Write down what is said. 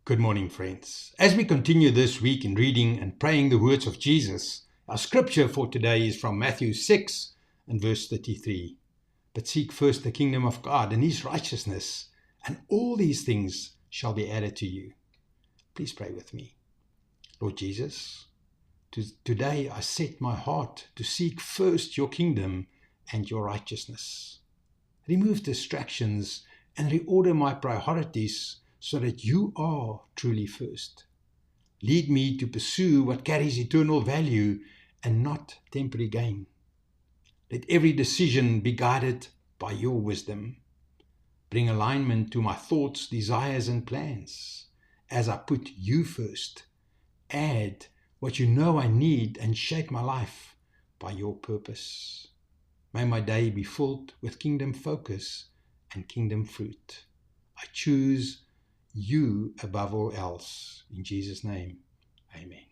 Good morning, friends. As we continue this week in reading and praying the words of Jesus, our scripture for today is from Matthew 6 and verse 33. But seek first the kingdom of God and his righteousness, and all these things shall be added to you. Please pray with me. Lord Jesus, today I set my heart to seek first your kingdom and your righteousness. Remove distractions and reorder my priorities so that you are truly first. Lead me to pursue what carries eternal value and not temporary gain. Let every decision be guided by your wisdom. Bring alignment to my thoughts, desires, and plans. As I put you first, add what you know I need and shape my life by your purpose. May my day be filled with kingdom focus and kingdom fruit. I choose you above all else. In Jesus' name, amen.